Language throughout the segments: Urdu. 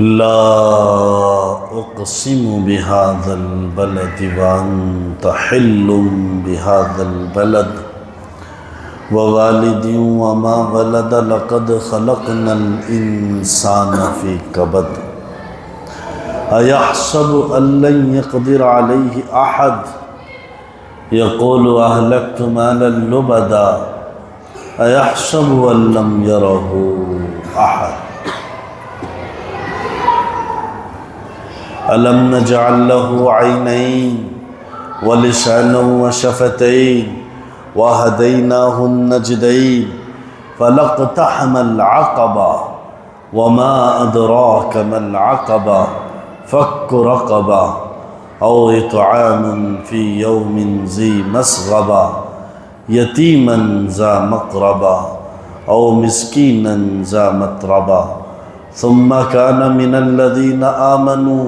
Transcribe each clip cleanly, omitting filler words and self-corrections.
لا اقسم بهذا البلد وانت حل بهذا البلد ووالد وما ولد لقد خلقنا الانسان في كبد ايحسب ان لن يقدر عليه احد يقول اهلكت مالا لبدا ايحسب ان لم يره احد ألم نجعل له عينين ولسانا وشفتين وهديناه النجدين فلاقتحم العقبة وما أدراك ما العقبة فك رقبة أو إطعام في يوم ذي مسغبة يتيما ذا مقربة أو مسكينا ذا متربة ثم كان من الذين آمنوا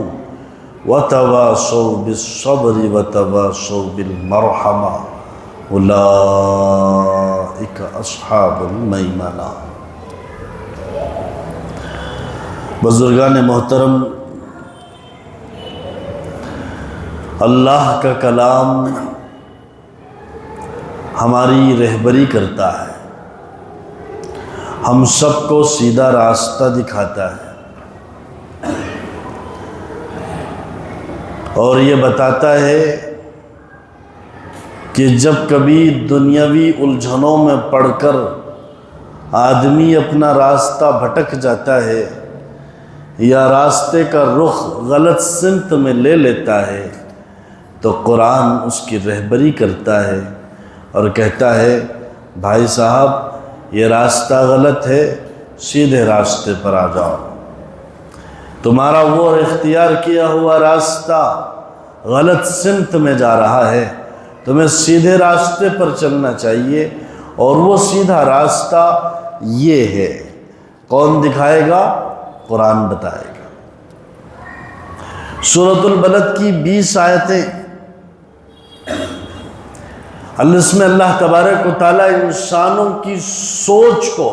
وتواصوا بالصبر وتواصوا بالمرحمة اولئک اصحاب المیمنہ۔ بزرگان محترم، اللہ کا کلام ہماری رہبری کرتا ہے، ہم سب کو سیدھا راستہ دکھاتا ہے اور یہ بتاتا ہے کہ جب کبھی دنیاوی الجھنوں میں پڑ کر آدمی اپنا راستہ بھٹک جاتا ہے یا راستے کا رخ غلط سمت میں لے لیتا ہے تو قرآن اس کی رہبری کرتا ہے اور کہتا ہے بھائی صاحب یہ راستہ غلط ہے، سیدھے راستے پر آ جاؤ، تمہارا وہ اختیار کیا ہوا راستہ غلط سمت میں جا رہا ہے، تمہیں سیدھے راستے پر چلنا چاہیے، اور وہ سیدھا راستہ یہ ہے۔ کون دکھائے گا؟ قرآن بتائے گا۔ سورۃ البلد کی 20 آیتیں، اس میں اللہ تبارک و تعالیٰ انسانوں کی سوچ کو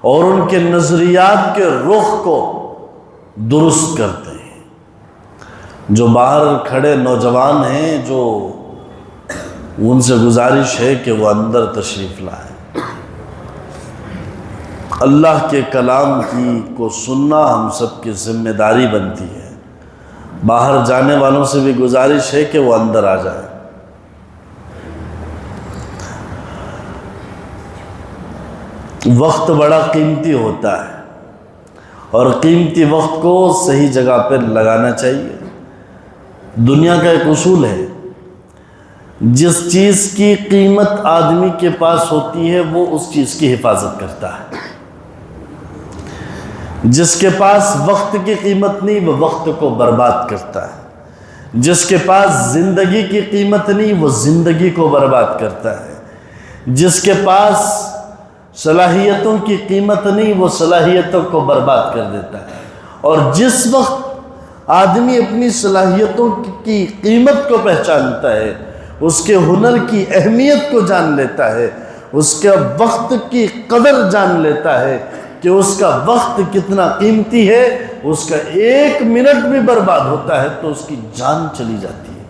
اور ان کے نظریات کے رخ کو درست کرتے ہیں۔ جو باہر کھڑے نوجوان ہیں، جو ان سے گزارش ہے کہ وہ اندر تشریف لائیں۔ اللہ کے کلام کو سننا ہم سب کی ذمہ داری بنتی ہے، باہر جانے والوں سے بھی گزارش ہے کہ وہ اندر آ جائیں۔ وقت بڑا قیمتی ہوتا ہے اور قیمتی وقت کو صحیح جگہ پہ لگانا چاہیے۔ دنیا کا ایک اصول ہے، جس چیز کی قیمت آدمی کے پاس ہوتی ہے وہ اس چیز کی حفاظت کرتا ہے۔ جس کے پاس وقت کی قیمت نہیں وہ وقت کو برباد کرتا ہے، جس کے پاس زندگی کی قیمت نہیں وہ زندگی کو برباد کرتا ہے، جس کے پاس صلاحیتوں کی قیمت نہیں وہ صلاحیتوں کو برباد کر دیتا ہے۔ اور جس وقت آدمی اپنی صلاحیتوں کی قیمت کو پہچانتا ہے، اس کے ہنر کی اہمیت کو جان لیتا ہے، اس کے وقت کی قدر جان لیتا ہے کہ اس کا وقت کتنا قیمتی ہے، اس کا 1 منٹ بھی برباد ہوتا ہے تو اس کی جان چلی جاتی ہے۔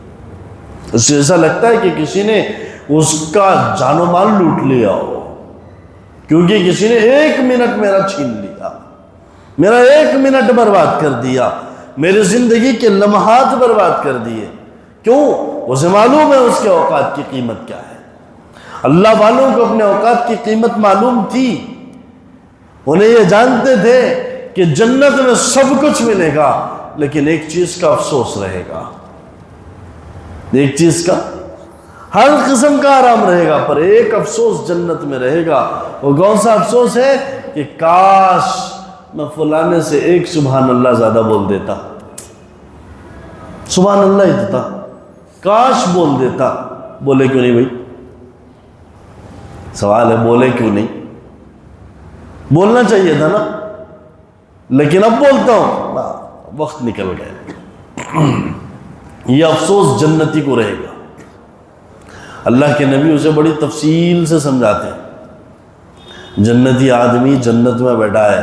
اس سے ایسا لگتا ہے کہ کسی نے اس کا جان و مال لوٹ لیا ہو، کیونکہ کسی نے 1 منٹ میرا چھین لیا، میرا 1 منٹ برباد کر دیا، میری زندگی کے لمحات برباد کر دیے۔ کیوں؟ اسے معلوم ہے اس کے اوقات کی قیمت کیا ہے۔ اللہ والوں کو اپنے اوقات کی قیمت معلوم تھی، انہیں یہ جانتے تھے کہ جنت میں سب کچھ ملے گا لیکن ایک چیز کا افسوس رہے گا، ایک چیز کا، ہر قسم کا آرام رہے گا پر ایک افسوس جنت میں رہے گا۔ وہ کون سا افسوس ہے؟ کہ کاش میں فلانے سے 1 سبحان اللہ زیادہ بول دیتا، سبحان اللہ ہی دیتا، کاش بول دیتا۔ بولے کیوں نہیں بھائی؟ سوال ہے بولے کیوں نہیں؟ بولنا چاہیے تھا نا، لیکن اب بولتا ہوں، وقت نکل گیا۔ یہ افسوس جنتی کو رہے گا۔ اللہ کے نبی اسے بڑی تفصیل سے سمجھاتے ہیں۔ جنتی آدمی جنت میں بیٹھا ہے،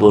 2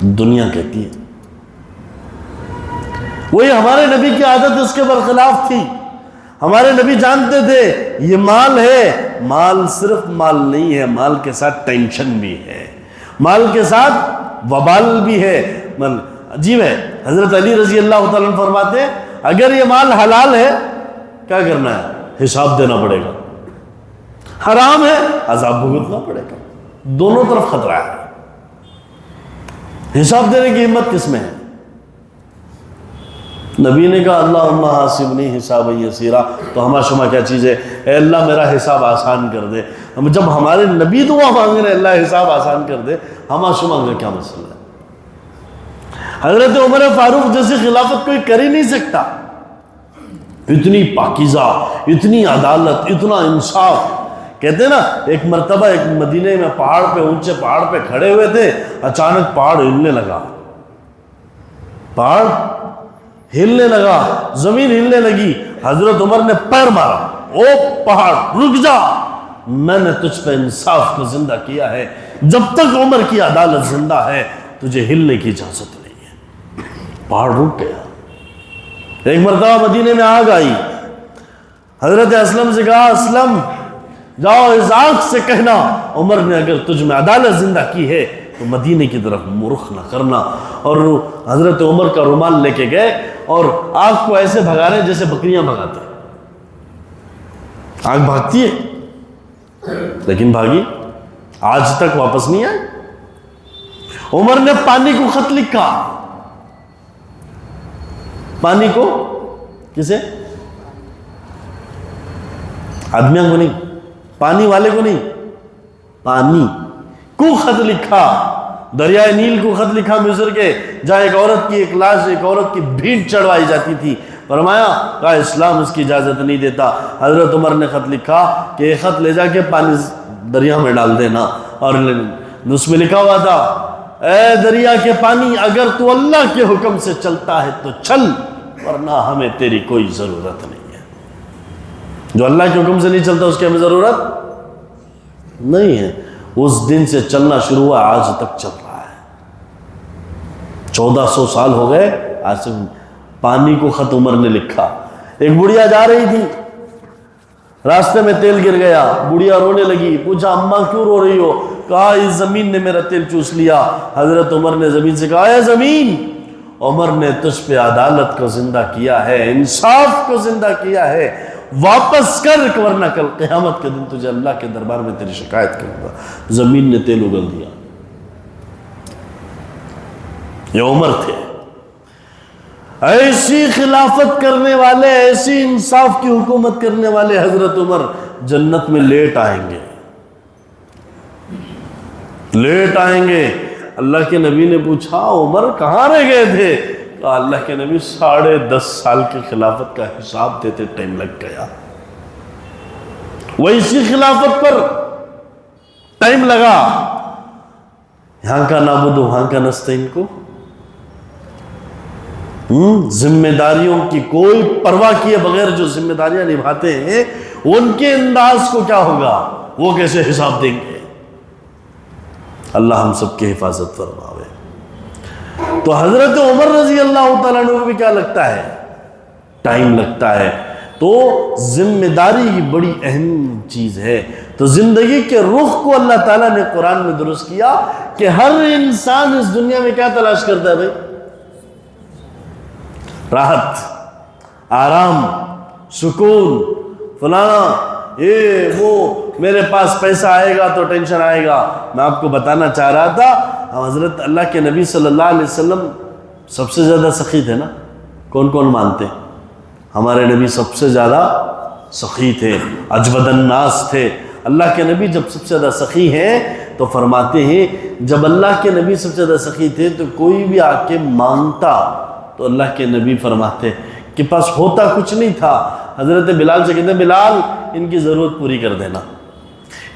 دنیا کہتی ہے. وہی ہمارے نبی کی عادت اس کے برخلاف تھی. ہمارے نبی جانتے تھے یہ مال ہے، مال صرف مال نہیں ہے، مال کے ساتھ ٹینشن بھی ہے، مال کے ساتھ وبال بھی ہے. عجیب ہے، حضرت علی رضی اللہ تعالیٰ عنہ فرماتے ہیں اگر یہ مال حلال ہے کیا کرنا ہے؟ حساب دینا پڑے گا. حرام ہے عذاب بھگتنا پڑے گا. دونوں طرف خطرہ ہے. حساب دینے کی ہمت کس میں ہے؟ نبی نے کہا اللہم حاسبنی حسابا یسیرا، تو ہمارا شما کیا چیز ہے؟ اے اللہ میرا حساب آسان کر دے. جب ہمارے نبی دعا مانگ رہے اللہ حساب آسان کر دے، ہمارا شما کا کیا مسئلہ ہے؟ حضرت عمر فاروق جیسی خلافت کوئی کر ہی نہیں سکتا. اتنی پاکیزہ، اتنی عدالت، اتنا انصاف. کہتے ہیں نا ایک مرتبہ ایک مدینے میں پہاڑ پہ، اونچے پہاڑ پہ کھڑے ہوئے تھے، اچانک پہاڑ ہلنے لگا. پہاڑ ہلنے لگا، زمین ہلنے لگی. حضرت عمر نے پیر مارا، او پہاڑ رک جا، میں نے تجھ پہ انصاف کو زندہ کیا ہے. جب تک عمر کی عدالت زندہ ہے تجھے ہلنے کی اجازت نہیں ہے. پہاڑ رک گیا. ایک مرتبہ مدینے میں آگ آئی. حضرت اسلم سے کہا اسلم جاؤ اس آگ سے کہنا عمر نے اگر تجھ میں عدالت زندہ کی ہے تو مدینے کی طرف رخ نہ کرنا. اور حضرت عمر کا رومال لے کے گئے اور آگ کو ایسے بھگا رہے جیسے بکریاں بھگاتے. آگ بھاگتی ہے لیکن بھاگی، آج تک واپس نہیں آئی. عمر نے پانی کو خط لکھا. پانی کو کسے؟ آدمیوں کو نہیں، پانی والے کو نہیں، پانی کو خط لکھا. دریائے نیل کو خط لکھا مصر کے، جہاں ایک عورت کی ایک لاش، ایک عورت کی بھینٹ چڑھوائی جاتی تھی. فرمایا کہا اسلام اس کی اجازت نہیں دیتا. حضرت عمر نے خط لکھا کہ یہ خط لے جا کے پانی دریا میں ڈال دینا. اور اس میں لکھا ہوا تھا اے دریا کے پانی اگر تو اللہ کے حکم سے چلتا ہے تو چل، ورنہ ہمیں تیری کوئی ضرورت نہیں ہے. جو اللہ کے حکم سے نہیں چلتا اس کی ہمیں ضرورت نہیں ہے. اس دن سے چلنا شروع ہوا، آج تک چل رہا ہے. 1400 سال ہو گئے آج سے. پانی کو خط عمر نے لکھا. ایک بڑھیا جا رہی تھی، راستے میں تیل گر گیا. بڑھیا رونے لگی. پوچھا اماں کیوں رو رہی ہو؟ کہا اس زمین نے میرا تیل چوس لیا. حضرت عمر نے زمین سے کہا اے زمین، عمر نے تجھ پہ عدالت کو زندہ کیا ہے، انصاف کو زندہ کیا ہے، واپس کر ورنہ کل قیامت کے دن تجھے اللہ کے دربار میں تیری شکایت کروں گا. زمین نے تیل اگل دیا. یہ عمر تھے. ایسی خلافت کرنے والے، ایسی انصاف کی حکومت کرنے والے حضرت عمر جنت میں لیٹ آئیں گے. لیٹ آئیں گے. اللہ کے نبی نے پوچھا عمر کہاں رہ گئے تھے؟ کہا اللہ کے نبی 10.5 سال کی خلافت کا حساب دیتے ٹائم لگ گیا. ویسی خلافت پر ٹائم لگا. یہاں کا نعبد وہاں کا نستعین کو ذمہ داریوں کی کوئی پرواہ کیے بغیر جو ذمہ داریاں نبھاتے ہیں ان کے انداز کو کیا ہوگا، وہ کیسے حساب دیں گے. اللہ ہم سب کی حفاظت فرماوے. تو حضرت عمر رضی اللہ تعالیٰ عنہ کو بھی کیا لگتا ہے؟ ٹائم لگتا ہے. تو ذمہ داری ہی بڑی اہم چیز ہے. تو زندگی کے رخ کو اللہ تعالیٰ نے قرآن میں درست کیا کہ ہر انسان اس دنیا میں کیا تلاش کرتا ہے بھائی؟ راحت، آرام، سکون، فلانا یہ وہ، میرے پاس پیسہ آئے گا تو ٹینشن آئے گا. میں آپ کو بتانا چاہ رہا تھا حضرت اللہ کے نبی صلی اللہ علیہ وسلم سب سے زیادہ سخی تھے نا. کون کون مانتے؟ ہمارے نبی سب سے زیادہ سخی تھے، اجود الناس تھے. اللہ کے نبی جب سب سے زیادہ سخی ہیں تو فرماتے ہیں جب اللہ کے نبی سب سے زیادہ سخی تھے تو کوئی بھی آ کے مانگتا تو اللہ کے نبی فرماتے کہ پاس ہوتا کچھ نہیں تھا. حضرت بلال سے کہتے ہیں بلال ان کی ضرورت پوری کر دینا.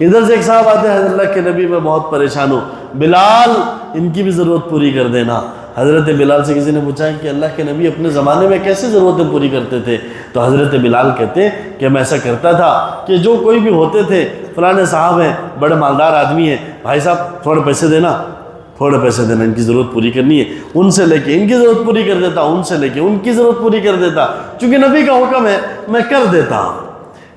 ادھر سے ایک صاحب آتے ہیں حضرت اللہ کے نبی میں بہت پریشان ہو، بلال ان کی بھی ضرورت پوری کر دینا. حضرت بلال سے کسی نے پوچھا کہ اللہ کے نبی اپنے زمانے میں کیسے ضرورتیں پوری کرتے تھے؟ تو حضرت بلال کہتے ہیں کہ میں ایسا کرتا تھا کہ جو کوئی بھی ہوتے تھے، فلانے صاحب ہیں، بڑے مالدار آدمی ہیں، بھائی صاحب تھوڑے پیسے دینا. تھوڑے پیسے دینا، ان کی ضرورت پوری کرنی ہے، ان سے لے کے ان کی ضرورت پوری کر دیتا، ان سے لے کے ان کی ضرورت پوری کر دیتا، چونکہ نبی کا حکم ہے میں کر دیتا ہوں۔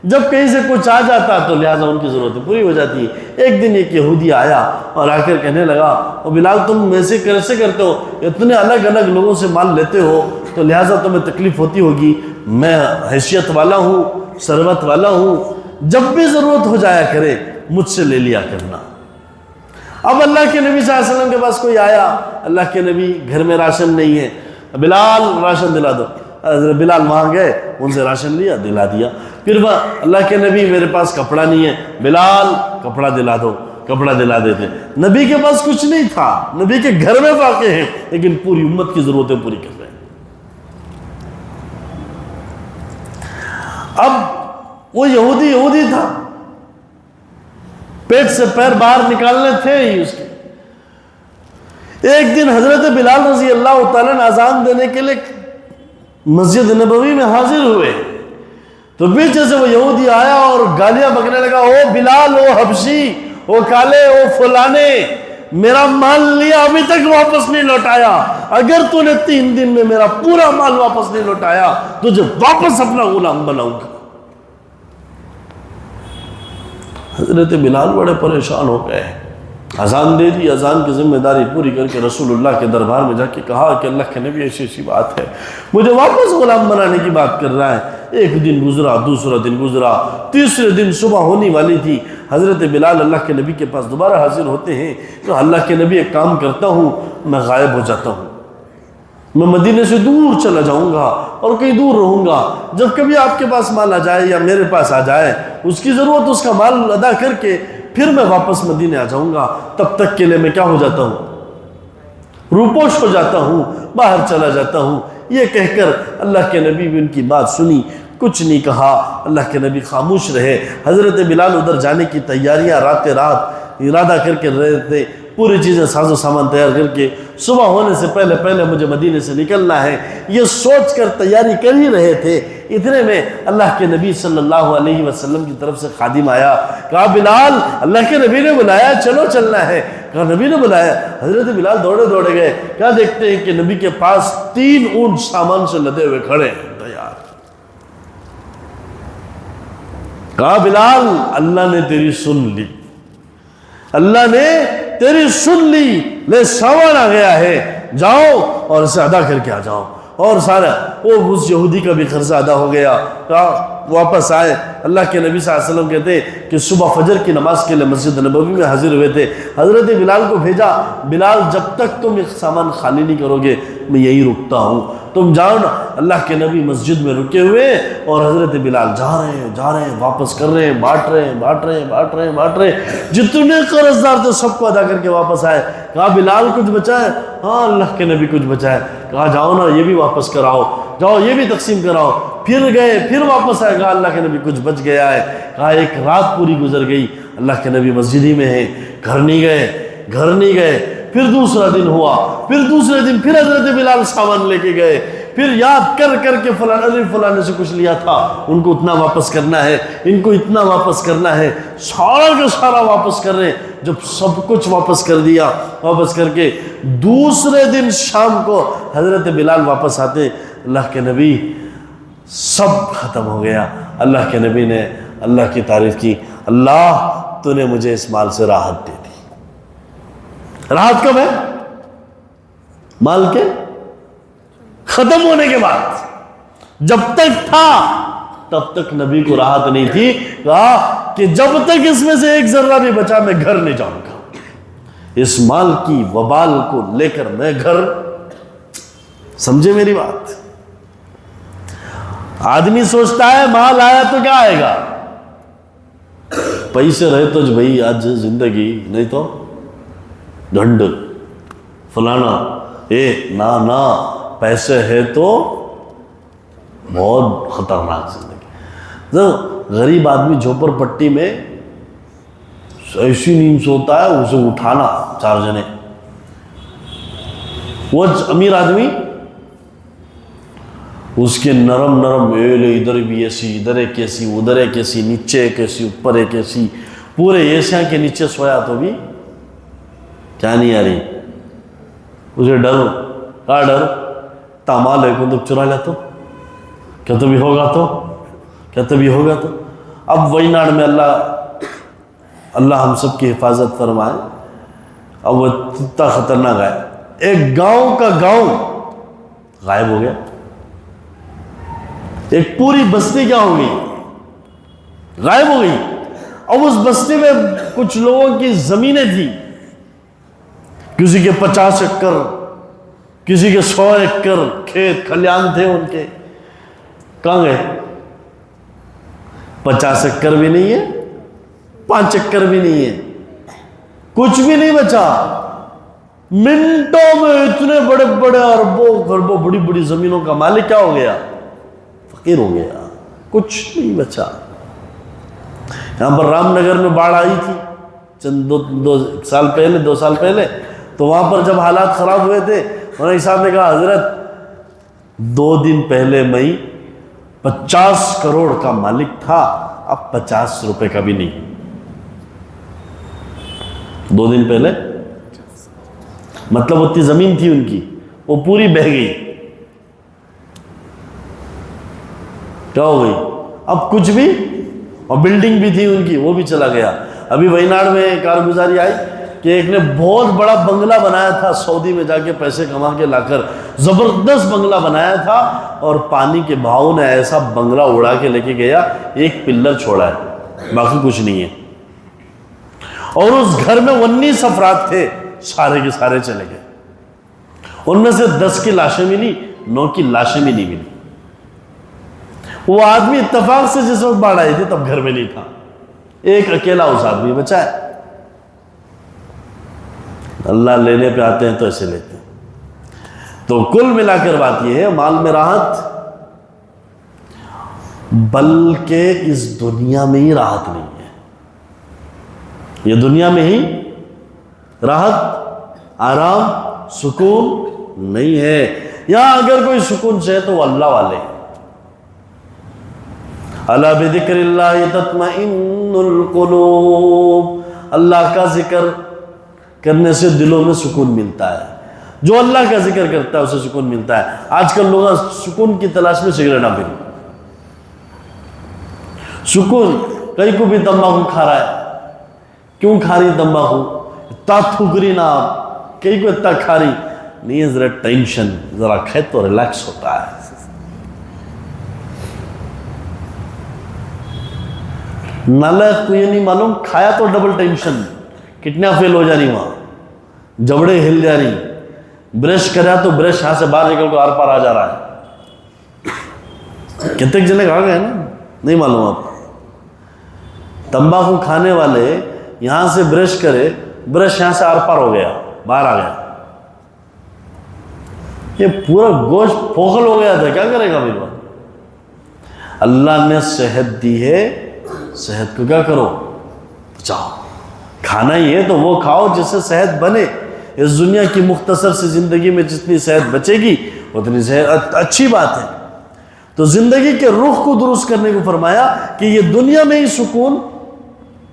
جب کہیں سے کچھ آ جاتا تو لہٰذا ان کی ضرورتیں پوری ہو جاتی ہیں۔ ایک دن ایک یہودی آیا اور آ کر کہنے لگا، اور بلال تم ایسے کیسے کرتے ہو، اتنے الگ الگ لوگوں سے مال لیتے ہو تو لہٰذا تمہیں تکلیف ہوتی ہوگی، میں حیثیت والا ہوں، ثروت والا ہوں، جب بھی ضرورت ہو جایا کرے مجھ سے لے لیا کرنا۔ اب اللہ کے نبی صلی اللہ علیہ وسلم کے پاس کوئی آیا، اللہ کے نبی گھر میں راشن نہیں ہے، بلال راشن دلا دو۔ حضرت بلال وہاں گئے، ان سے راشن لیا، دلا دیا۔ پھر وہ اللہ کے نبی میرے پاس کپڑا نہیں ہے، بلال کپڑا دلا دو، کپڑا دلا دیتے۔ نبی کے پاس کچھ نہیں تھا، نبی کے گھر میں واقع ہیں، لیکن پوری امت کی ضرورتیں پوری کر رہے ہیں۔ اب وہ یہودی تھا، پیٹ سے پیر باہر نکالنے تھے ہی اس کے۔ ایک دن حضرت بلال رضی اللہ تعالیٰ نے اذان دینے کے لیے مسجد نبوی میں حاضر ہوئے تو پیچھے سے وہ یہودی آیا اور گالیاں بکنے لگا، او بلال، او حبشی، او کالے، او فلانے، میرا مال لیا ابھی تک واپس نہیں لوٹایا، اگر تو نے 3 دن میں میرا پورا مال واپس نہیں لوٹایا تجھے واپس اپنا غلام بناؤں گا۔ حضرت بلال بڑے پریشان ہو گئے، اذان دے دی، اذان کی ذمہ داری پوری کر کے رسول اللہ کے دربار میں جا کے کہا کہ اللہ کے نبی ایسی بات ہے، مجھے واپس غلام بنانے کی بات کر رہا ہے۔ ایک دن گزرا، دوسرا دن گزرا، تیسرے دن صبح ہونے والی تھی، حضرت بلال اللہ کے نبی کے پاس دوبارہ حاضر ہوتے ہیں تو اللہ کے نبی ایک کام کرتا ہوں، میں غائب ہو جاتا ہوں، میں مدینے سے دور چلا جاؤں گا اور کہیں دور رہوں گا، جب کبھی آپ کے پاس مال آ جائے یا میرے پاس آ جائے، اس کی ضرورت اس کا مال ادا کر کے پھر میں واپس مدینے آ جاؤں گا، تب تک کے لیے میں کیا ہو جاتا ہوں، روپوش ہو جاتا ہوں، باہر چلا جاتا ہوں۔ یہ کہہ کر اللہ کے نبی بھی ان کی بات سنی، کچھ نہیں کہا، اللہ کے نبی خاموش رہے۔ حضرت بلال ادھر جانے کی تیاریاں رات ارادہ کر کے رہے تھے، پوری چیزیں ساز و سامان تیار کر کے صبح ہونے سے پہلے مجھے مدینے سے نکلنا ہے، یہ سوچ کر تیاری کر ہی رہے تھے۔ اتنے میں اللہ کے نبی صلی اللہ علیہ وسلم کی طرف سے خادم آیا، کہا بلال اللہ کے نبی نے بلایا، چلو چلنا ہے۔ کہا نبی نے بلایا؟ حضرت بلال دوڑے گئے، کیا دیکھتے ہیں کہ نبی کے پاس 3 اونٹ سامان سے لدے ہوئے کھڑے ہیں تیار۔ کہا بلال اللہ نے تیری سن لی، اللہ نے تیری سن لی، لے سامان آ گیا ہے، جاؤ اور اسے ادا کر کے آ جاؤ۔ اور سارا وہ اس یہودی کا بھی قرضہ ادا ہو گیا۔ کہا واپس آئے، اللہ کے نبی صلی اللہ علیہ وسلم کہتے ہیں کہ صبح فجر کی نماز کے لیے مسجد نبوی میں حاضر ہوئے تھے، حضرت بلال کو بھیجا، بلال جب تک تم ایک سامان خالی نہیں کرو گے میں یہی رکتا ہوں، تم جاؤ نا۔ اللہ کے نبی مسجد میں رکے ہوئے اور حضرت بلال جا رہے ہیں، واپس کر رہے ہیں، بانٹ رہے ہیں، جتنے قرض دار تھے سب کو ادا کر کے واپس آئے۔ کہا بلال کچھ بچا ہے؟ ہاں اللہ کے نبی کچھ بچا ہے۔ کہا جاؤ نا یہ بھی واپس کراؤ، جاؤ یہ بھی تقسیم کراؤ۔ پھر گئے، پھر واپس آئے، کہا اللہ کے نبی کچھ بچ گیا ہے۔ کہا ایک رات پوری گزر گئی، اللہ کے نبی مسجد ہی میں ہیں، گھر نہیں گئے۔ پھر دوسرا دن ہوا، پھر دوسرے دن پھر حضرت بلال سامان لے کے گئے، پھر یاد کر کے فلانے سے کچھ لیا تھا، ان کو اتنا واپس کرنا ہے، ان کو اتنا واپس کرنا ہے، سارا کا سارا واپس کر رہے ہیں۔ جب سب کچھ واپس کر دیا، واپس کر کے دوسرے دن شام کو حضرت بلال واپس آتے، اللہ کے نبی سب ختم ہو گیا۔ اللہ کے نبی نے اللہ کی تعریف کی، اللہ تو نے مجھے اس مال سے راحت دے دی۔ راحت کب ہے؟ مال کے ختم ہونے کے بعد، جب تک تھا تب تک نبی کو راحت نہیں تھی۔ کہا کہ جب تک اس میں سے ایک ذرہ بھی بچا میں گھر نہیں جاؤں گا، اس مال کی وبال کو لے کر میں گھر۔ سمجھے میری بات؟ آدمی سوچتا ہے مال آیا تو کیا آئے گا، پیسے رہے تو بھائی آج زندگی، نہیں تو ڈھنڈ فلانا، نا پیسے ہے تو بہت خطرناک زندگی۔ غریب آدمی جھوپڑ پٹی میں ایسی نیند سوتا ہے، اسے اٹھانا 4 جنے۔ وہ امیر آدمی اس کے نرم ادھر بھی ایسی، ادھر ایک ایسی، ادھر ایک ایسی، نیچے ایک ایسی، اوپر ایک ایسی، پورے ایسیاں کے نیچے سویا تو بھی کیا نہیں آ رہی، مجھے ڈر کہا ڈر تامال ہے کو تو چرا لیتا کیا تبھی ہوگا تو اب وہی ناڑ میں اللہ ہم سب کی حفاظت فرمائے. اب وہ اتنا خطرناک ہے, ایک گاؤں کا گاؤں غائب ہو گیا, ایک پوری بستی کیا ہو گئی, غائب ہو گئی. اب اس بستی میں کچھ لوگوں کی زمینیں تھی, کسی کے 50 ایکڑ, کسی کے 100 ایکڑ کھیت کھلیان تھے ان کے. کہاں گئے؟ 50 ایکڑ بھی نہیں ہے, 5 ایکڑ بھی نہیں ہے, کچھ بھی نہیں بچا. منٹوں میں اتنے بڑے بڑے اربوں خربوں بڑی بڑی زمینوں کا مالک کیا ہو گیا؟ فقیر ہو گیا, کچھ نہیں بچا. یہاں پر رام نگر میں باڑھ آئی تھی چند دو سال پہلے, تو وہاں پر جب حالات خراب ہوئے تھے, مولانا صاحب نے کہا حضرت 2 دن پہلے میں 50 کروڑ کا مالک تھا, اب 50 روپے کا بھی نہیں. 2 دن پہلے مطلب اتنی زمین تھی ان کی, وہ پوری بہہ گئی. کیا ہو گئی؟ اب کچھ بھی, اور بلڈنگ بھی تھی ان کی, وہ بھی چلا گیا. ابھی ویناڈ میں کارگزاری آئی کہ ایک نے بہت بڑا بنگلہ بنایا تھا, سعودی میں جا کے پیسے کما کے لا کر زبردست بنگلہ بنایا تھا, اور پانی کے بہاؤ نے ایسا بنگلہ اڑا کے لے کے گیا, ایک پلر چھوڑا ہے, باقی کچھ نہیں ہے. اور اس گھر میں 19 افراد تھے, سارے کے سارے چلے گئے. ان میں سے 10 کی لاشیں ملی, 9 کی لاشیں بھی نہیں ملی. وہ آدمی اتفاق سے جس وقت باڑھ آئی تھی تب گھر میں نہیں تھا, ایک اکیلا اس آدمی بچا ہے. اللہ لینے پہ آتے ہیں تو ایسے لیتے ہیں. تو کل ملا کر بات یہ ہے, مال میں راحت, بلکہ اس دنیا میں ہی راحت نہیں ہے. یہ دنیا میں ہی راحت, آرام, سکون نہیں ہے. یہاں اگر کوئی سکون سے ہے تو وہ اللہ والے ہیں. الا بذکر اللہ تطمئن القلوب, اللہ کا ذکر کرنے سے دلوں میں سکون ملتا ہے. جو اللہ کا ذکر کرتا ہے اسے سکون ملتا ہے. آج کل لوگ سکون کی تلاش میں سگریٹ نہ پی, سکون, کئی کو بھی تمباکو کھا رہا ہے. کیوں کھا رہی تمباکو؟ اتنا تھوک رہی نا آپ, کئی کو اتنا کھا رہی نہیں ہے, ذرا ٹینشن, ذرا کھائے تو ریلیکس ہوتا ہے. نالائق کو یہ نہیں معلوم, کھایا تو ڈبل ٹینشن, کتنا فیل ہو جانی, وہاں جبڑے ہل جا رہی, برش کرا تو برش یہاں سے باہر نکل کو آر پار آ جا رہا ہے. کتنے جنے کھا گئے نا, نہیں معلوم آپ. تمباکو کھانے والے یہاں سے برش کرے, برش یہاں سے آر پار ہو گیا, باہر آ گیا, یہ پورا گوشت پوکھل ہو گیا تھا, کیا کرے گا میرے بات. اللہ نے صحت دی ہے, صحت کو کیا کرو, بچاؤ. کھانا ہی ہے تو وہ کھاؤ جس سے صحت بنے. اس دنیا کی مختصر سی زندگی میں جتنی صحت بچے گی اتنی صحت اچھی بات ہے. تو زندگی کے رخ کو درست کرنے کو فرمایا کہ یہ دنیا میں ہی سکون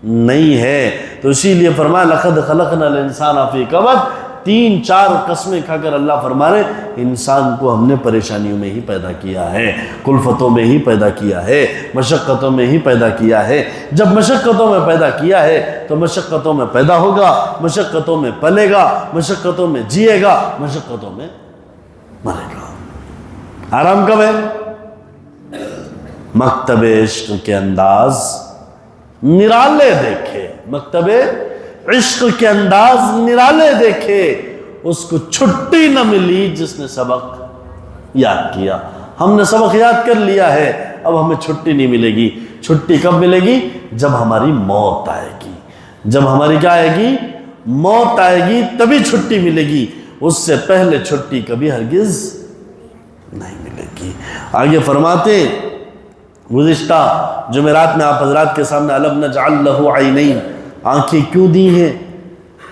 نہیں ہے. تو اسی لیے فرمایا لقد خلقنا الانسان فی کبد, 3-4 قسمیں کھا کر اللہ فرما رہے انسان کو ہم نے پریشانیوں میں ہی پیدا کیا ہے, کلفتوں میں ہی پیدا کیا ہے, مشقتوں میں ہی پیدا کیا ہے. جب مشقتوں میں پیدا کیا ہے تو مشقتوں میں پیدا ہوگا, مشقتوں میں پلے گا, مشقتوں میں جیے گا, مشقتوں میں مرے گا. آرام کب ہے؟ مکتب عشق کے انداز نرالے دیکھے, مکتب عشق کے انداز نرالے دیکھے, اس کو چھٹی نہ ملی جس نے سبق یاد کیا. ہم نے سبق یاد کر لیا ہے, اب ہمیں چھٹی نہیں ملے گی. چھٹی کب ملے گی؟ جب ہماری موت آئے گی. جب ہماری کیا آئے گی؟ موت آئے گی, تبھی چھٹی ملے گی. اس سے پہلے چھٹی کبھی ہرگز نہیں ملے گی. آگے فرماتے گزشتہ جمعرات میں آپ حضرات کے سامنے الم نجعل لہ عینین, آنکھیں کیوں دی ہیں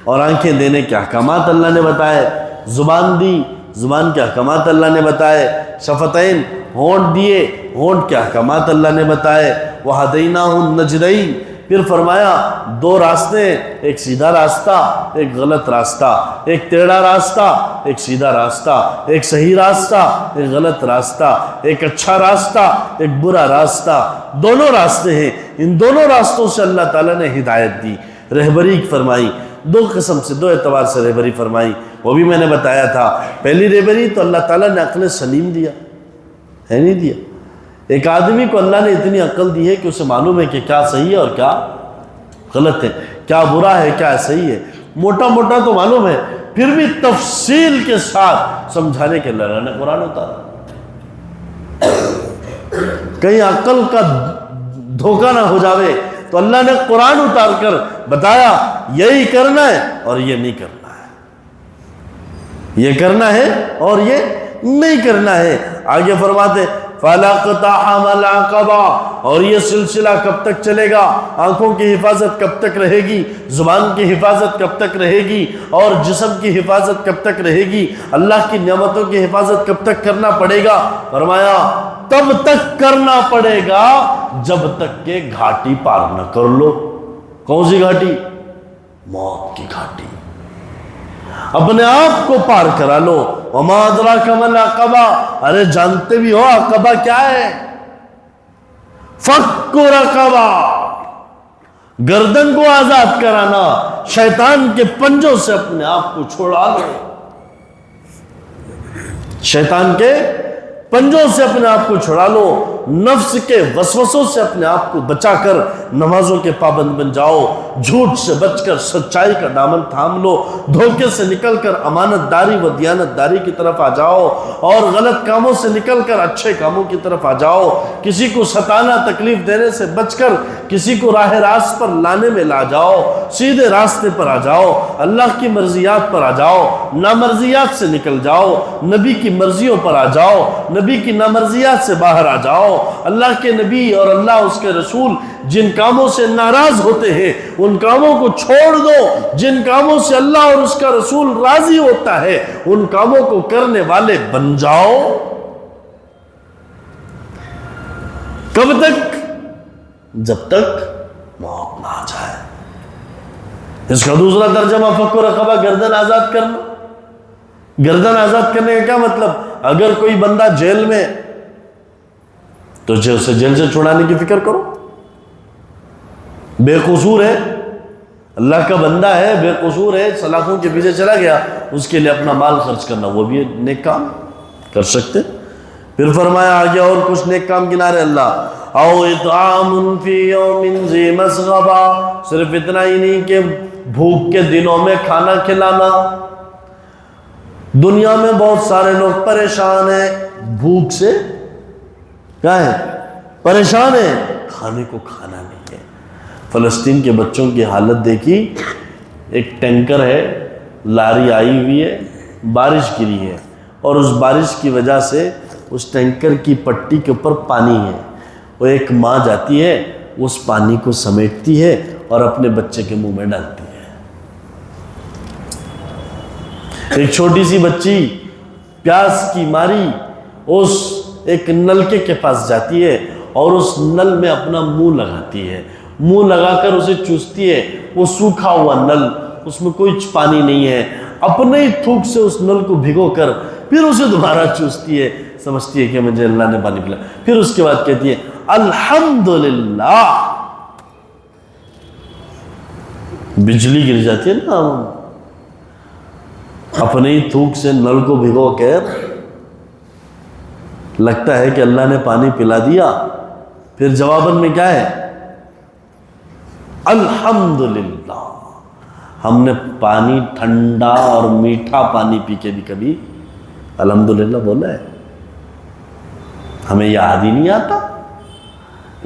اور آنکھیں دینے کے احکامات اللہ نے بتائے. زبان دی, زبان کے احکامات اللہ نے بتائے. شفتین, ہونٹ دیے, ہونٹ کے احکامات اللہ نے بتائے. وہدیناہ النجدین, پھر فرمایا دو راستے ہیں، ایک سیدھا راستہ ایک غلط راستہ، ایک ٹیڑھا راستہ ایک سیدھا راستہ، ایک صحیح راستہ ایک غلط راستہ، ایک اچھا راستہ ایک برا راستہ، دونوں راستے ہیں۔ ان دونوں راستوں سے اللہ تعالیٰ نے ہدایت دی، رہبری فرمائی، دو قسم سے، دو اعتبار سے رہبری فرمائی۔ وہ بھی میں نے بتایا تھا، پہلی رہبری تو اللہ تعالیٰ نے عقل سلیم دیا ہے، نہیں دیا؟ ایک آدمی کو اللہ نے اتنی عقل دی ہے کہ اسے معلوم ہے کہ کیا صحیح ہے اور کیا غلط ہے، کیا برا ہے کیا صحیح ہے، موٹا موٹا تو معلوم ہے، پھر بھی تفصیل کے ساتھ سمجھانے کے اللہ نے قرآن اتارا۔ کہیں عقل کا دھوکہ نہ ہو جاوے تو اللہ نے قرآن اتار کر بتایا یہی کرنا ہے اور یہ نہیں کرنا ہے، یہ کرنا ہے اور یہ نہیں کرنا ہے۔ آگے فرماتے فَلَقْتَحَمَ الْعَقَبَةَ، اور یہ سلسلہ کب تک چلے گا؟ آنکھوں کی حفاظت کب تک رہے گی؟ زبان کی حفاظت کب تک رہے گی؟ اور جسم کی حفاظت کب تک رہے گی؟ اللہ کی نعمتوں کی حفاظت کب تک کرنا پڑے گا؟ فرمایا تب تک کرنا پڑے گا جب تک کہ گھاٹی پار نہ کر لو۔ کون سی گھاٹی؟ موت کی گھاٹی، اپنے آپ کو پار کرا لو۔ وما ادراک ما العقبہ، ارے جانتے بھی ہو عقبہ کیا ہے؟ فک رقبہ، گردن کو آزاد کرانا، شیطان کے پنجوں سے اپنے آپ کو چھوڑا لو، شیطان کے پنجوں سے اپنے آپ کو چھڑا لو، نفس کے وسوسوں سے اپنے آپ کو بچا کر نمازوں کے پابند بن جاؤ، جھوٹ سے بچ کر سچائی کا دامن تھام لو، دھوکے سے نکل کر امانت داری و دیانت داری کی طرف آ جاؤ، اور غلط کاموں سے نکل کر اچھے کاموں کی طرف آ جاؤ، کسی کو ستانا تکلیف دینے سے بچ کر کسی کو راہ راست پر لانے میں لا جاؤ، سیدھے راستے پر آ جاؤ، اللہ کی مرضیات پر آ جاؤ، نامرضیات سے نکل جاؤ، نبی کی مرضیوں پر آ جاؤ، نبی کی نامرضیات سے باہر آ جاؤ۔ اللہ کے نبی اور اللہ اس کے رسول جن کاموں سے ناراض ہوتے ہیں ان کاموں کو چھوڑ دو، جن کاموں سے اللہ اور اس کا رسول راضی ہوتا ہے ان کاموں کو کرنے والے بن جاؤ۔ کب تک؟ جب تک موت نہ آ جائے۔ اس کا دوسرا ترجمہ فک رقبہ، گردن آزاد کرنا۔ گردن آزاد کرنے کا کیا مطلب؟ اگر کوئی بندہ جیل میں تو اسے جیل سے چھڑانے کی فکر کرو، بے قصور ہے، اللہ کا بندہ ہے، بے قصور ہے، سلاخوں کے پیچھے چلا گیا، اس کے لیے اپنا مال خرچ کرنا وہ بھی نیک کام کر سکتے۔ پھر فرمایا آگے اور کچھ نیک کام گنارے اللہ، او اطعام فی یوم ذی مسغبہ، صرف اتنا ہی نہیں کہ بھوک کے دنوں میں کھانا کھلانا۔ دنیا میں بہت سارے لوگ پریشان ہیں، بھوک سے کیا ہے؟ پریشان ہیں، کھانے کو کھانا نہیں ہے۔ فلسطین کے بچوں کی حالت دیکھی، ایک ٹینکر ہے، لاری آئی ہوئی ہے، بارش گری ہے، اور اس بارش کی وجہ سے اس ٹینکر کی پٹی کے اوپر پانی ہے، وہ ایک ماں جاتی ہے، اس پانی کو سمیٹتی ہے اور اپنے بچے کے منہ میں ڈالتی ہے۔ ایک چھوٹی سی بچی پیاس کی ماری اس ایک نلکے کے پاس جاتی ہے اور اس نل میں اپنا منہ لگاتی ہے، منہ لگا کر اسے چوستی ہے، وہ سوکھا ہوا نل، اس میں کوئی پانی نہیں ہے، اپنے ہی تھوک سے اس نل کو بھگو کر پھر اسے دوبارہ چوستی ہے، سمجھتی ہے کہ مجھے اللہ نے پانی پلایا، پھر اس کے بعد کہتی ہے الحمدللہ۔ بجلی گر جاتی ہے نا، اپنے ہی تھوک سے نل کو بھگو کر لگتا ہے کہ اللہ نے پانی پلا دیا، پھر جواباً میں کیا ہے؟ الحمدللہ۔ ہم نے پانی ٹھنڈا اور میٹھا پانی پی کے بھی کبھی الحمدللہ بولا ہے؟ ہمیں یاد ہی نہیں آتا،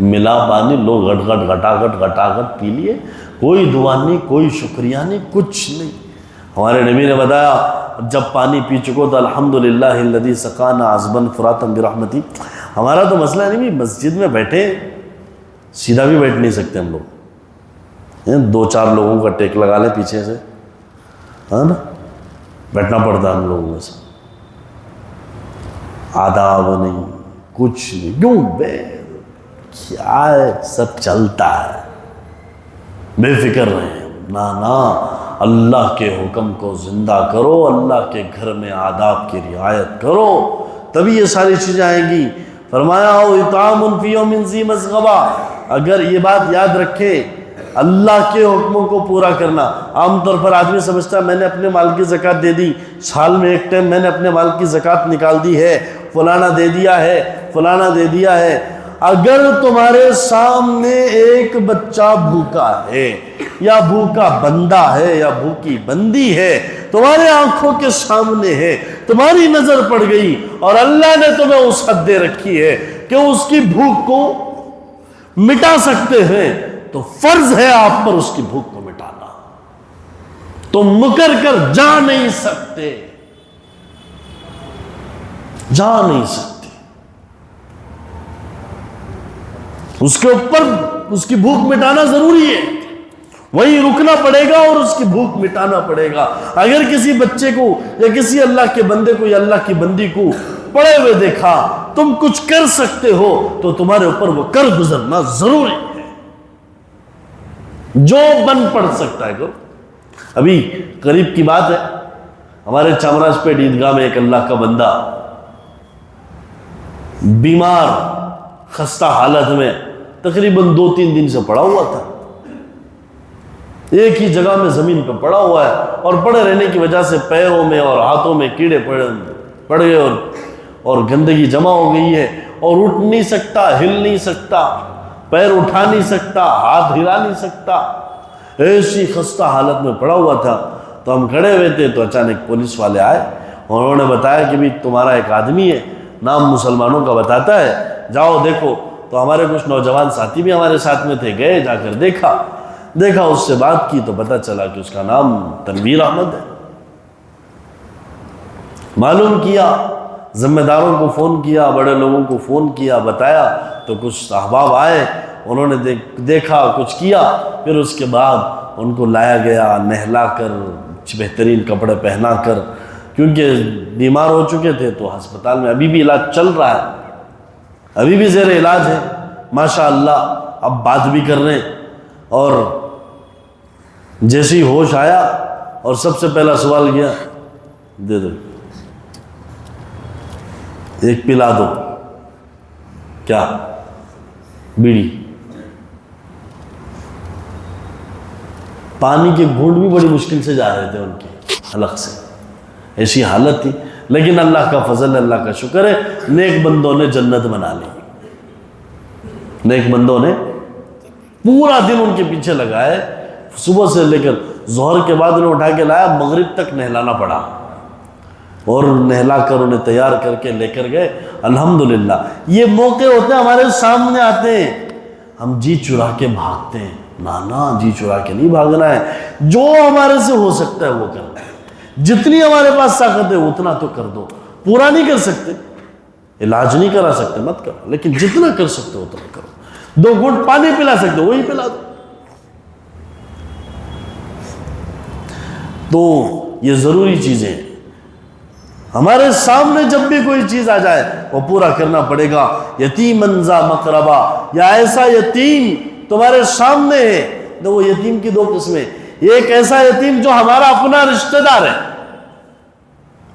ملا پانی لوگ گٹ گٹ گٹا گٹ پی لیے، کوئی دعا نہیں، کوئی شکریہ نہیں، کچھ نہیں۔ ہمارے نبی نے بتایا جب پانی پی چکو تو الحمدللہ الذی سقانا عذبا فراتا برحمتی۔ ہمارا تو مسئلہ نہیں بھی مسجد میں بیٹھے سیدھا بھی بیٹھ نہیں سکتے ہم لوگ، دو چار لوگوں کا ٹیک لگا لے پیچھے سے، ہاں نا، بیٹھنا پڑتا ہم لوگوں میں سے، آداب نہیں، کچھ نہیں، کیوں بے کیا ہے، سب چلتا ہے، بے فکر رہیں، نا اللہ کے حکم کو زندہ کرو، اللہ کے گھر میں آداب کی رعایت کرو، تبھی یہ ساری چیزیں آئیں گی۔ فرمایا او اطعام فی یوم ذی مسغبہ، اگر یہ بات یاد رکھے اللہ کے حکموں کو پورا کرنا۔ عام طور پر آدمی سمجھتا ہے میں نے اپنے مال کی زکوٰۃ دے دی، سال میں ایک ٹائم میں نے اپنے مال کی زکوٰۃ نکال دی ہے، فلانا دے دیا ہے، فلانا دے دیا ہے۔ اگر تمہارے سامنے ایک بچہ بھوکا ہے یا بھوکا بندہ ہے یا بھوکی بندی ہے، تمہارے آنکھوں کے سامنے ہے، تمہاری نظر پڑ گئی اور اللہ نے تمہیں اس حد دے رکھی ہے کہ اس کی بھوک کو مٹا سکتے ہیں، تو فرض ہے آپ پر اس کی بھوک کو مٹانا۔ تم مکر کر جا نہیں سکتے، جا نہیں سکتے، اس کے اوپر اس کی بھوک مٹانا ضروری ہے، وہیں رکنا پڑے گا اور اس کی بھوک مٹانا پڑے گا۔ اگر کسی بچے کو یا کسی اللہ کے بندے کو یا اللہ کی بندی کو پڑے ہوئے دیکھا، تم کچھ کر سکتے ہو تو تمہارے اوپر وہ کر گزرنا ضروری ہے، جو بن پڑ سکتا ہے کرو۔ ابھی قریب کی بات ہے، ہمارے چامراج پیٹ عیدگاہ میں ایک اللہ کا بندہ بیمار خستہ حالت میں تقریباً 2-3 دن سے پڑا ہوا تھا، ایک ہی جگہ میں زمین پہ پڑا ہوا ہے، اور پڑے رہنے کی وجہ سے پیروں میں اور ہاتھوں میں کیڑے پڑ گئے اور گندگی جمع ہو گئی ہے، اور اٹھ نہیں سکتا، ہل نہیں سکتا، پیر اٹھا نہیں سکتا، ہاتھ ہلا نہیں سکتا، ایسی خستہ حالت میں پڑا ہوا تھا۔ تو ہم کھڑے ہوئے تھے تو اچانک پولیس والے آئے اور انہوں نے بتایا کہ بھی تمہارا ایک آدمی ہے، نام مسلمانوں کا بتاتا ہے، جاؤ دیکھو۔ تو ہمارے کچھ نوجوان ساتھی بھی ہمارے ساتھ میں تھے، گئے، جا کر دیکھا، اس سے بات کی تو پتہ چلا کہ اس کا نام تنویر احمد ہے۔ معلوم کیا، ذمہ داروں کو فون کیا، بڑے لوگوں کو فون کیا، بتایا، تو کچھ احباب آئے، انہوں نے دیکھا، کچھ کیا، پھر اس کے بعد ان کو لایا گیا، نہلا کر، بہترین کپڑے پہنا کر، کیونکہ بیمار ہو چکے تھے، تو ہسپتال میں ابھی بھی علاج چل رہا ہے، ابھی بھی زیر علاج ہے ماشاءاللہ، اب بات بھی کر رہے ہیں۔ اور جیسے ہی ہوش آیا اور سب سے پہلا سوال کیا، دے دو، ایک پلا دو، کیا؟ بیڑی۔ پانی کے گھونٹ بھی بڑی مشکل سے جا رہے تھے ان کے حلق سے، ایسی حالت تھی، لیکن اللہ کا فضل، اللہ کا شکر ہے، نیک بندوں نے جنت بنا لی، نیک بندوں نے پورا دن ان کے پیچھے لگائے، صبح سے لے کر ظہر کے بعد انہیں اٹھا کے لایا، مغرب تک نہلانا پڑا، اور نہلا کر انہیں تیار کر کے لے کر گئے۔ الحمدللہ یہ موقع ہوتے ہیں، ہمارے سامنے آتے ہیں، ہم جی چرا کے بھاگتے ہیں، نا جی چرا کے نہیں بھاگنا ہے، جو ہمارے سے ہو سکتا ہے وہ کرنا ہے، جتنی ہمارے پاس طاقت ہے اتنا تو کر دو، پورا نہیں کر سکتے، علاج نہیں کرا سکتے مت کرو، لیکن جتنا کر سکتے ہو اتنا کرو، 2 گھونٹ پانی پلا سکتے ہو وہی پلا دو۔ تو یہ ضروری چیزیں ہیں، ہمارے سامنے جب بھی کوئی چیز آ جائے وہ پورا کرنا پڑے گا۔ یتیمن ذا مقربہ، یا ایسا یتیم تمہارے سامنے ہے، تو وہ یتیم کی 2 قسمیں، ایک ایسا یتیم جو ہمارا اپنا رشتہ دار ہے،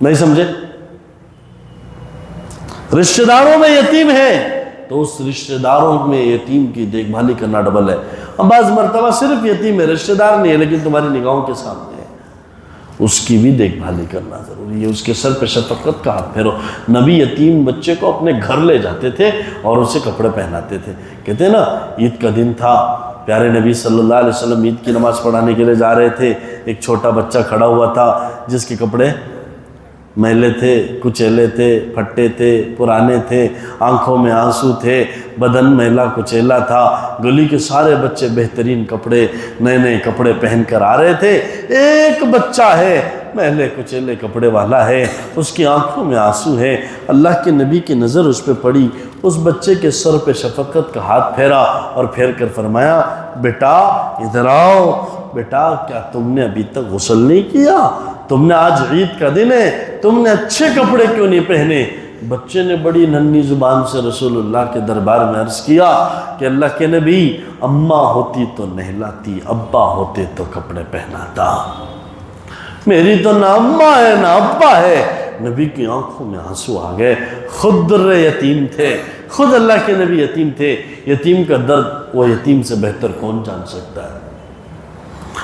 نہیں سمجھے؟ رشتہ داروں میں یتیم ہے تو اس رشتہ داروں میں یتیم کی دیکھ بھالی کرنا ڈبل ہے۔ اب بعض مرتبہ صرف یتیم ہے، رشتہ دار نہیں ہے، لیکن تمہاری نگاہوں کے سامنے ہے، اس کی بھی دیکھ بھالی کرنا ضروری ہے، اس کے سر پہ شفقت کا ہاتھ پھیرو۔ نبی یتیم بچے کو اپنے گھر لے جاتے تھے اور اسے کپڑے پہناتے تھے۔ کہتے ہیں نا، عید کا دن تھا، پیارے نبی صلی اللہ علیہ وسلم عید کی نماز پڑھانے کے لیے جا رہے تھے، ایک چھوٹا بچہ کھڑا ہوا تھا جس کے کپڑے میلے تھے، کچیلے تھے، پھٹے تھے، پرانے تھے، آنکھوں میں آنسو تھے، بدن میلا کچیلا تھا۔ گلی کے سارے بچے بہترین کپڑے، نئے نئے کپڑے پہن کر آ رہے تھے، ایک بچہ ہے میلے کچیلے کپڑے والا ہے، اس کی آنکھوں میں آنسو ہے۔ اللہ کے نبی کی نظر اس پہ پڑی، اس بچے کے سر پہ شفقت کا ہاتھ پھیرا اور پھیر کر فرمایا، بیٹا ادھر آؤ، بیٹا کیا تم نے ابھی تک غسل نہیں کیا؟ تم نے آج عید کا دن ہے، تم نے اچھے کپڑے کیوں نہیں پہنے؟ بچے نے بڑی ننھی زبان سے رسول اللہ کے دربار میں عرض کیا کہ اللہ کے نبی، اماں ہوتی تو نہلاتی، ابا ہوتے تو کپڑے پہناتا، میری تو نہ اماں ہے نہ ابا ہے۔ نبی کی آنکھوں میں آنسو آ گئے۔ خود در یتیم تھے، خود اللہ کے نبی یتیم تھے، یتیم کا درد وہ یتیم سے بہتر کون جان سکتا ہے۔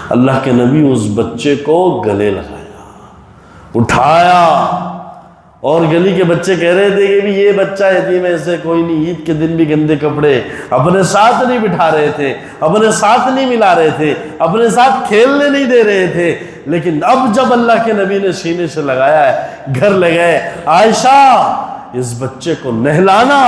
اللہ کے نبی اس بچے کو گلے لگایا، اٹھایا، اور گلی کے بچے کہہ رہے تھے کہ بھی یہ بچہ یتیم ایسے کوئی نہیں، عید کے دن بھی گندے کپڑے، اپنے ساتھ نہیں بٹھا رہے تھے، اپنے ساتھ نہیں ملا رہے تھے، اپنے ساتھ کھیلنے نہیں دے رہے تھے، لیکن اب جب اللہ کے نبی نے سینے سے لگایا ہے، گھر لے گئے، عائشہ اس بچے کو نہلانا،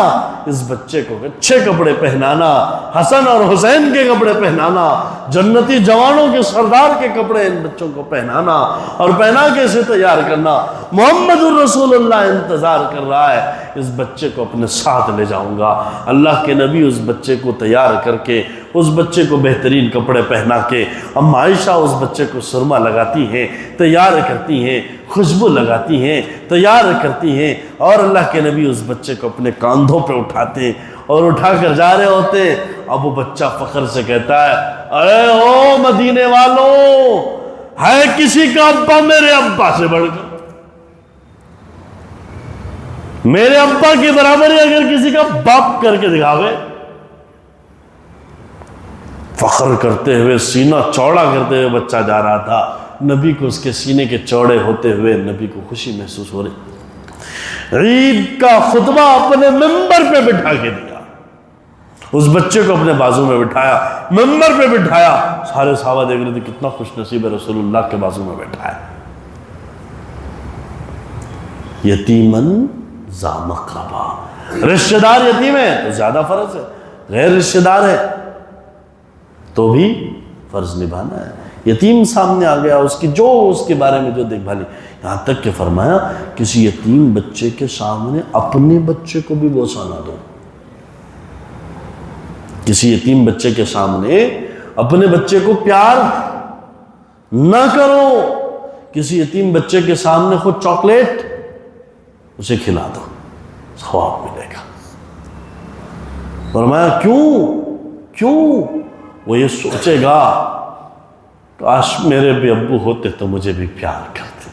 اس بچے کو اچھے کپڑے پہنانا، حسن اور حسین کے کپڑے پہنانا، جنتی جوانوں کے سردار کے کپڑے ان بچوں کو پہنانا، اور پہنا کے اسے تیار کرنا۔ محمد الرسول اللہ انتظار کر رہا ہے، اس بچے کو اپنے ساتھ لے جاؤں گا۔ اللہ کے نبی اس بچے کو تیار کر کے، اس بچے کو بہترین کپڑے پہنا کے، ام عائشہ اس بچے کو سرما لگاتی ہیں، تیار کرتی ہیں، خوشبو لگاتی ہیں، تیار کرتی ہیں، اور اللہ کے نبی اس بچے کو اپنے کاندھوں پہ اٹھاتے ہیں اور اٹھا کر جا رہے ہوتے ہیں۔ اب وہ بچہ فخر سے کہتا ہے، اے او مدینے والوں، ہے کسی کا ابا میرے ابا سے بڑھ کر؟ میرے ابا کی برابری اگر کسی کا باپ کر کے دکھاوے؟ فخر کرتے ہوئے، سینہ چوڑا کرتے ہوئے بچہ جا رہا تھا۔ نبی کو اس کے سینے کے چوڑے ہوتے ہوئے نبی کو خوشی محسوس ہو رہی۔ عید کا خطبہ اپنے ممبر پہ بٹھا کے دیا، اس بچے کو اپنے بازو میں بٹھایا، ممبر پہ بٹھایا۔ سارے صحابہ دیکھ رہے تھے کتنا خوش نصیب ہے، رسول اللہ کے بازو میں بیٹھا ہے۔ یتیمن ذا مقربہ، رشتہ دار یتیم ہے تو زیادہ فرض ہے، غیر رشتہ دار ہے تو بھی فرض نبھانا ہے۔ یتیم سامنے آ گیا، اس کی جو اس کے بارے میں جو دیکھ بھالی، یہاں تک کہ فرمایا کسی یتیم بچے کے سامنے اپنے بچے کو بھی بوسہ نہ دو، کسی یتیم بچے کے سامنے اپنے بچے کو پیار نہ کرو، کسی یتیم بچے کے سامنے خود چاکلیٹ اسے کھلا دو، ثواب ملے گا۔ فرمایا کیوں؟ وہ یہ سوچے گا کاش میرے بھی ابو ہوتے تو مجھے بھی پیار کرتے،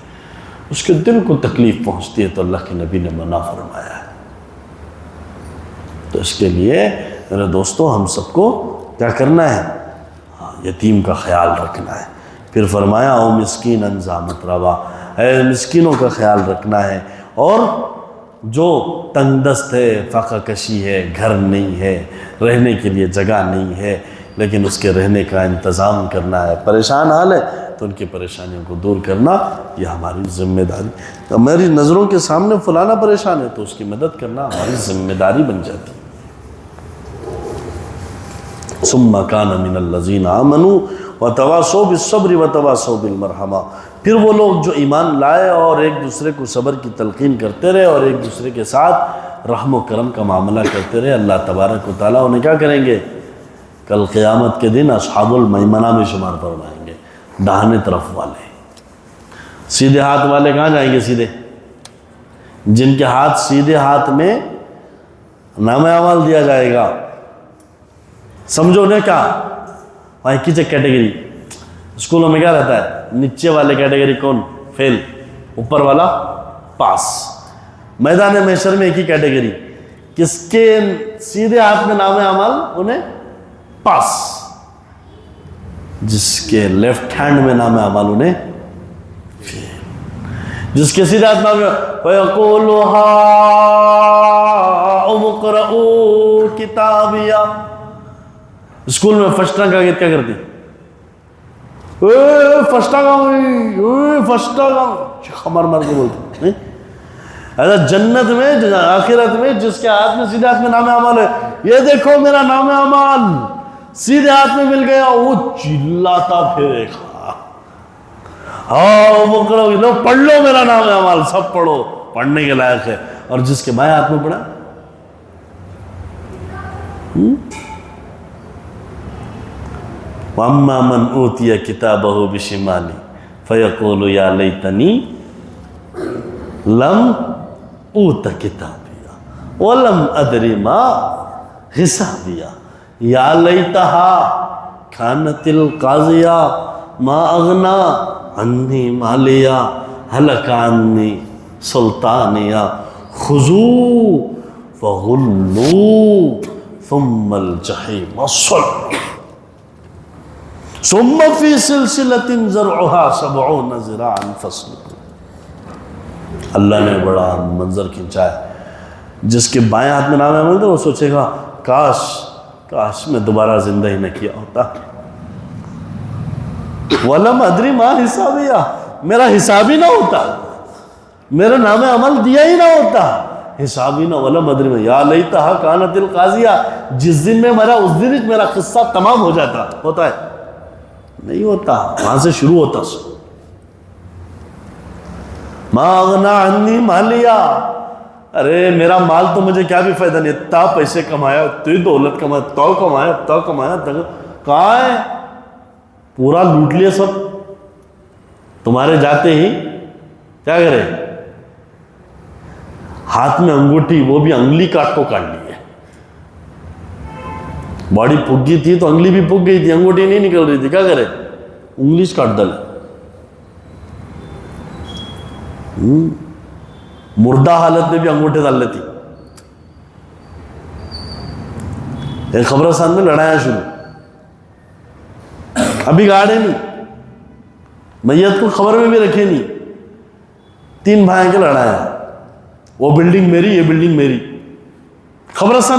اس کے دل کو تکلیف پہنچتی ہے، تو اللہ کے نبی نے منع فرمایا ہے۔ تو اس کے لیے میرے دوستو ہم سب کو کیا کرنا ہے؟ یتیم کا خیال رکھنا ہے۔ پھر فرمایا او مسکین ذا متربہ، اے مسکینوں کا خیال رکھنا ہے، اور جو تنگ دست ہے، فقہ کشی ہے، گھر نہیں ہے، رہنے کے لیے جگہ نہیں ہے، لیکن اس کے رہنے کا انتظام کرنا ہے، پریشان حال ہے تو ان کی پریشانیوں کو دور کرنا، یہ ہماری ذمہ داری۔ ہماری نظروں کے سامنے فلانا پریشان ہے تو اس کی مدد کرنا ہماری ذمہ داری بن جاتی۔ ثم کان من الذین آمنوا وتواصوا بالصبر وتواصوا بالمرحمہ، پھر وہ لوگ جو ایمان لائے اور ایک دوسرے کو صبر کی تلقین کرتے رہے اور ایک دوسرے کے ساتھ رحم و کرم کا معاملہ کرتے رہے، اللہ تبارک و تعالیٰ انہیں کیا کریں گے؟ کل قیامت کے دن اصحاب المیمنہ میں شمار فرمائیں گے، داہنے طرف والے۔ سیدھے ہاتھ والے کہاں جائیں گے؟ سیدھے، جن کے ہاتھ سیدھے ہاتھ میں نام اعمال دیا جائے گا، سمجھو نے کیا وہاں کیچے کیٹیگری، اسکولوں میں کیا رہتا ہے؟ نیچے والے کیٹیگری کون؟ فیل، اوپر والا پاس۔ میدان محشر میں ایک ہی کیٹیگری، کس کے سیدھے ہاتھ میں نام اعمال انہیں پاس، جس کے لیفٹ ہینڈ میں نام اعمال انہیں فیل، جس کے سیدھے ہاتھ میں فَيَقُولُ هَاؤْمُ اقْرَءُوا کتابیہ۔ اسکول میں فرسٹ رینک آ گئی کیا کرتی؟ فرسٹ آ گئی، فرسٹ آ گئی، خمر مار کے بولتی۔ ایسا جنت میں، آخرت میں جس کے ہاتھ میں سیدھے ہاتھ میں نام اعمال ہے، یہ دیکھو میرا نام اعمال سیدھے ہاتھ میں مل گیا، وہ چلاتا پھرے گا، ہاں وہ کرو لو، پڑھ لو میرا نام اعمال، سب پڑھو، پڑھنے کے لائق ہے۔ اور جس کے بائیں ہاتھ میں پڑھا، وَأَمَّا مَنْ أُوتِيَ كِتَابَهُ بِشِمَالِهِ فَيَقُولُ يَا لَيْتَنِي لَمْ اوت کتابیا ولم ادری ما حسابیا یا لیتہا کانت القاضیہ ما اغنا عنی مالیا ہلک عنی سلطانیہ خذو فغلو ثم الجحیم صلوا ثم فی سلسلۃ ذرعها 70 ذراعا فاسلکوہ۔ اللہ نے بڑا منظر کھینچا ہے، جس کے بائیں ہاتھ میں نام احمد ہے وہ سوچے گا کاش میں دوبارہ زندہ ہی نہ کیا ہوتا۔ وَلَمْ أَدْرِ مَا حِسَابِيَا، میرا حساب ہی نہ ہوتا، میرا نام عمل دیا ہی نہ ہوتا، حساب ہی نہ۔ وَلَمْ أَدْرِ مَا یا لیتہا کانت القاضیہ، جس دن میں مرا اس دن میرا قصہ تمام ہو جاتا۔ ہوتا ہے؟ نہیں ہوتا، وہاں سے شروع ہوتا۔ ما اغنا عنی مالیا، ارے میرا مال تو مجھے کیا بھی فائدہ نہیں، اتنا پیسے کمایا، اتنی دولت کمایا، اتنا کمایا، کہاں ہے؟ پورا لوٹ لیا سب، تمہارے جاتے ہی کیا کرے؟ ہاتھ میں انگوٹھی، وہ بھی انگلی کاٹ کو کاٹ لی ہے۔ باڈی پھک گئی تھی تو انگلی بھی پھک گئی تھی، انگوٹھی نہیں نکل رہی تھی، کیا کرے؟ انگلیش کاٹ ڈالے۔ مردہ حالت میں بھی انگوٹھے ڈال لیتی۔ ایک قبرستان میں لڑایا شروع، ابھی گاڑے نہیں، میت کو خبر میں بھی رکھے نہیں، 3 بھائیوں کے لڑایا، وہ بلڈنگ میری، یہ بلڈنگ میری، قبرستان میں